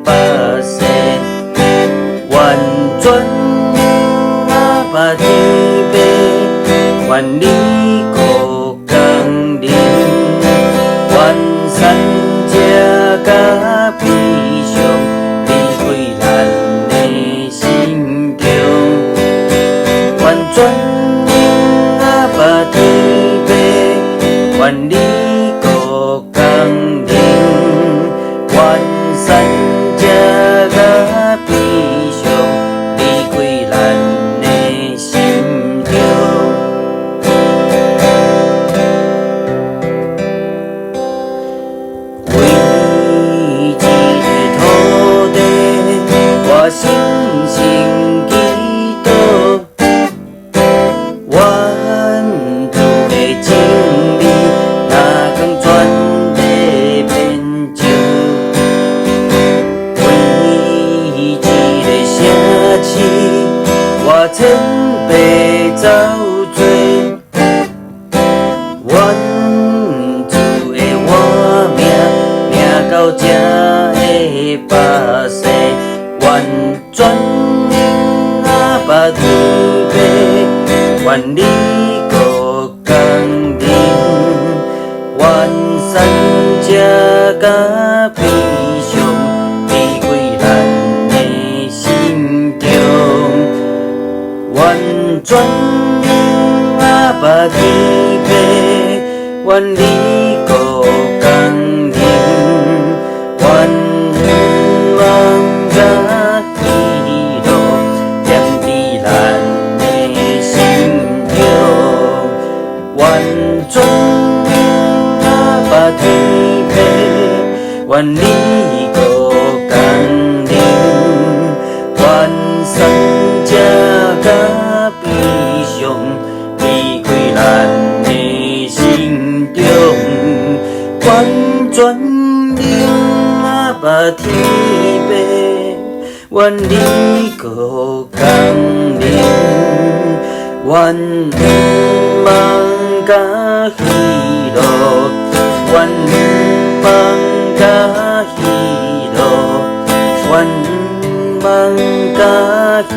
巴西，愿转啊把天边，愿你可工人，愿三者甲悲伤离开咱的心中，愿转啊把天边，愿你可工人，愿三者甲悲伤离开咱的心中。为一个土地，我深深祈祷，愿主的情味哪能传递遍州。为一个城市，我千杯走醉。愿主的我命到这的巴西，愿转啊把天边，愿你可工人，愿三者甲悲伤离开咱的心中，愿转啊把天边，愿你可工人，愿梦甲喜乐点伫咱的心中，愿转啊把天边，愿你可工人，愿三者甲悲伤离开咱的心中，愿转啊把天边，愿你可工人，愿梦甲喜乐，愿梦甲喜乐，愿梦甲喜